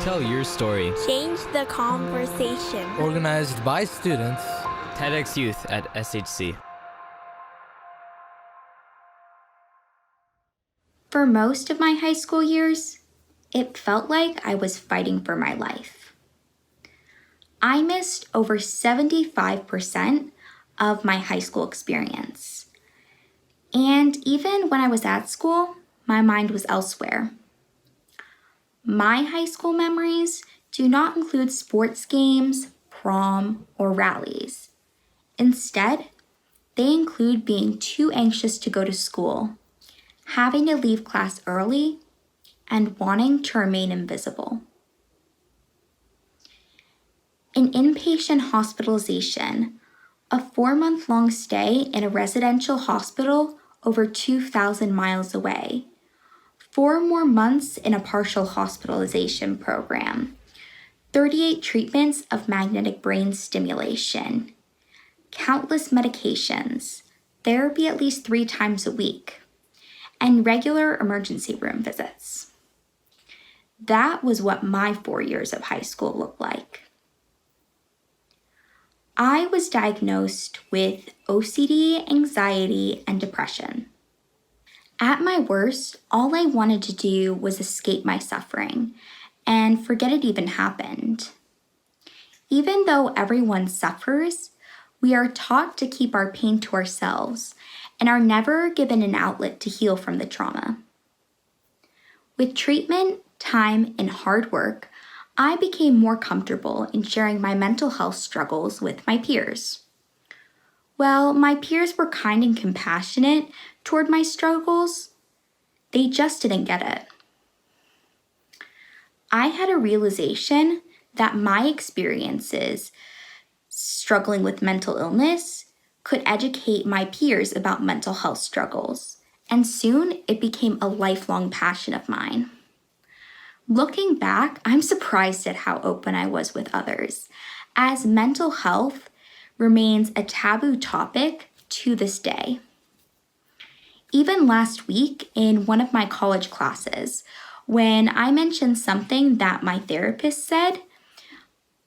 Tell your story. Change the conversation. Organized by students. TEDxYouth at SHC. For most of my high school years, it felt like I was fighting for my life. I missed over 75% of my high school experience. And even when I was at school, my mind was elsewhere. My high school memories do not include sports games, prom, or rallies. Instead, they include being too anxious to go to school, having to leave class early, and wanting to remain invisible. An inpatient hospitalization, a 4-month-long stay in a residential hospital over 2,000 miles away, 4 more months in a partial hospitalization program, 38 treatments of magnetic brain stimulation, countless medications, therapy at least 3 times a week, and regular emergency room visits. That was what my 4 years of high school looked like. I was diagnosed with OCD, anxiety, and depression. At my worst, all I wanted to do was escape my suffering and forget it even happened. Even though everyone suffers, we are taught to keep our pain to ourselves and are never given an outlet to heal from the trauma. With treatment, time, and hard work, I became more comfortable in sharing my mental health struggles with my peers. Well, my peers were kind and compassionate toward my struggles. They just didn't get it. I had a realization that my experiences struggling with mental illness could educate my peers about mental health struggles, and soon it became a lifelong passion of mine. Looking back, I'm surprised at how open I was with others, as mental health remains a taboo topic to this day. Even last week, in one of my college classes, when I mentioned something that my therapist said,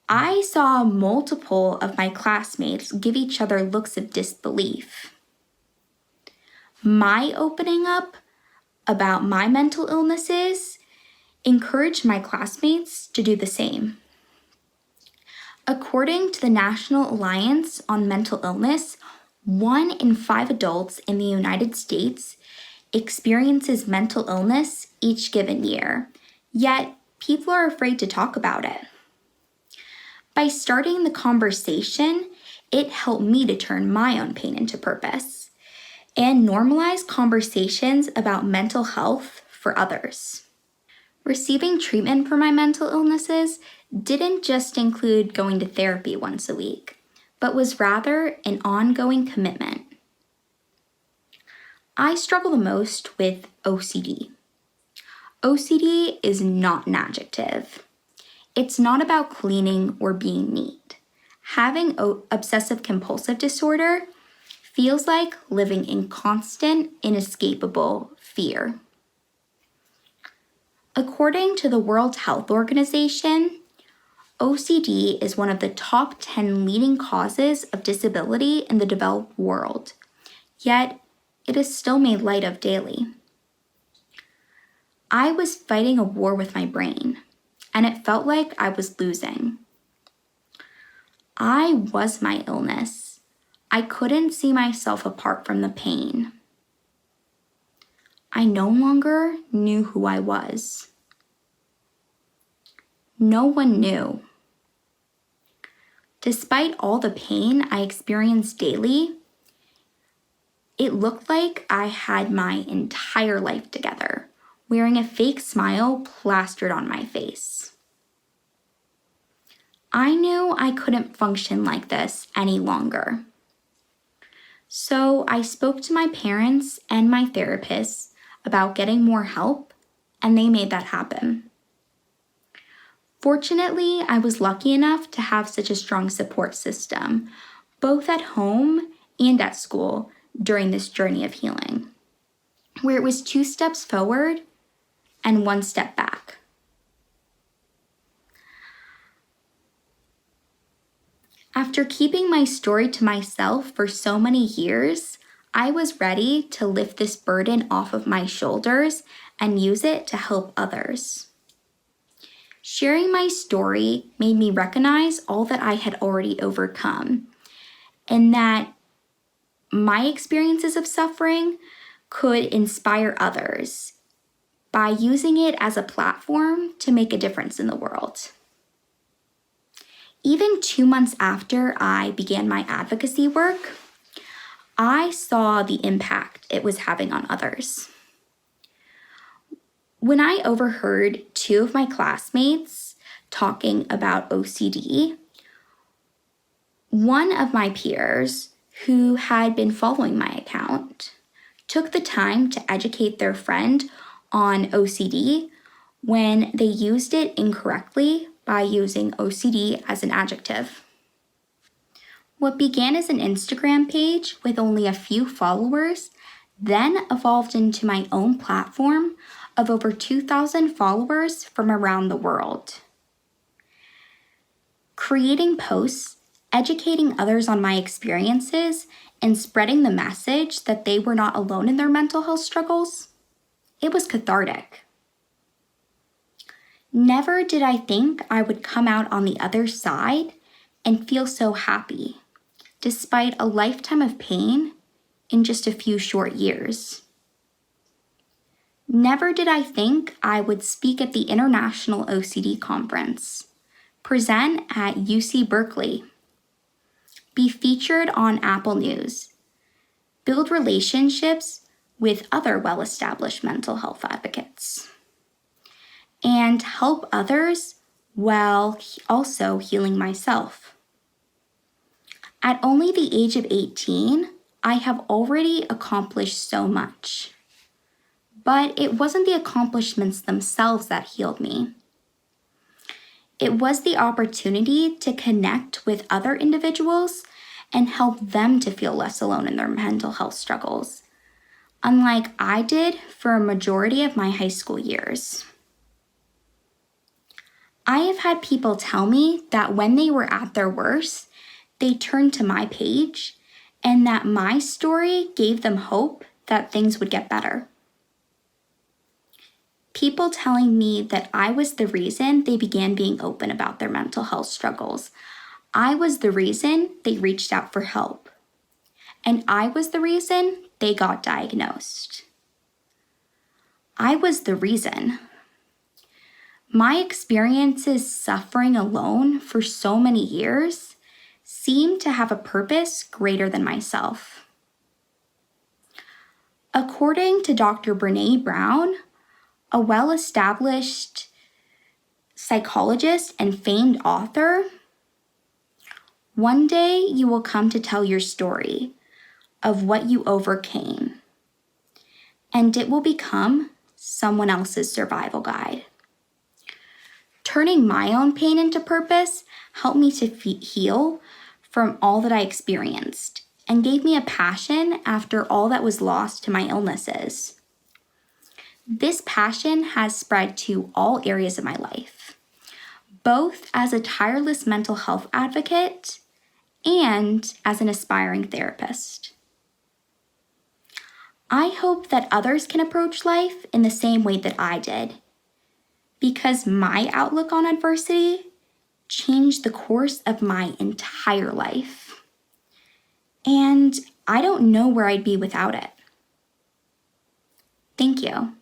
I saw multiple of my classmates give each other looks of disbelief. My opening up about my mental illnesses encouraged my classmates to do the same. According to the National Alliance on Mental Illness, 1 in 5 adults in the United States experiences mental illness each given year, yet people are afraid to talk about it. By starting the conversation, it helped me to turn my own pain into purpose and normalize conversations about mental health for others. Receiving treatment for my mental illnesses didn't just include going to therapy once a week, but was rather an ongoing commitment. I struggle the most with OCD. OCD is not an adjective. It's not about cleaning or being neat. Having obsessive-compulsive disorder feels like living in constant, inescapable fear. According to the World Health Organization, OCD is one of the top 10 leading causes of disability in the developed world, yet it is still made light of daily. I was fighting a war with my brain, and it felt like I was losing. I was my illness. I couldn't see myself apart from the pain. I no longer knew who I was. No one knew. Despite all the pain I experienced daily, it looked like I had my entire life together, wearing a fake smile plastered on my face. I knew I couldn't function like this any longer. So I spoke to my parents and my therapist about getting more help, and they made that happen. Fortunately, I was lucky enough to have such a strong support system, both at home and at school during this journey of healing, where it was 2 steps forward and 1 step back. After keeping my story to myself for so many years, I was ready to lift this burden off of my shoulders and use it to help others. Sharing my story made me recognize all that I had already overcome, and that my experiences of suffering could inspire others by using it as a platform to make a difference in the world. Even 2 months after I began my advocacy work, I saw the impact it was having on others. When I overheard 2 of my classmates talking about OCD, one of my peers, who had been following my account, took the time to educate their friend on OCD when they used it incorrectly by using OCD as an adjective. What began as an Instagram page with only a few followers then evolved into my own platform of over 2,000 followers from around the world. Creating posts, educating others on my experiences, and spreading the message that they were not alone in their mental health struggles, it was cathartic. Never did I think I would come out on the other side and feel so happy, despite a lifetime of pain in just a few short years. Never did I think I would speak at the International OCD Conference, present at UC Berkeley, be featured on Apple News, build relationships with other well-established mental health advocates, and help others while also healing myself. At only the age of 18, I have already accomplished so much. But it wasn't the accomplishments themselves that healed me. It was the opportunity to connect with other individuals and help them to feel less alone in their mental health struggles, unlike I did for a majority of my high school years. I have had people tell me that when they were at their worst, they turned to my page and that my story gave them hope that things would get better. People telling me that I was the reason they began being open about their mental health struggles. I was the reason they reached out for help. And I was the reason they got diagnosed. I was the reason. My experiences suffering alone for so many years seemed to have a purpose greater than myself. According to Dr. Brené Brown, a well-established psychologist and famed author, one day you will come to tell your story of what you overcame, and it will become someone else's survival guide. Turning my own pain into purpose helped me to heal from all that I experienced and gave me a passion after all that was lost to my illnesses. This passion has spread to all areas of my life, both as a tireless mental health advocate and as an aspiring therapist. I hope that others can approach life in the same way that I did, because my outlook on adversity changed the course of my entire life. And I don't know where I'd be without it. Thank you.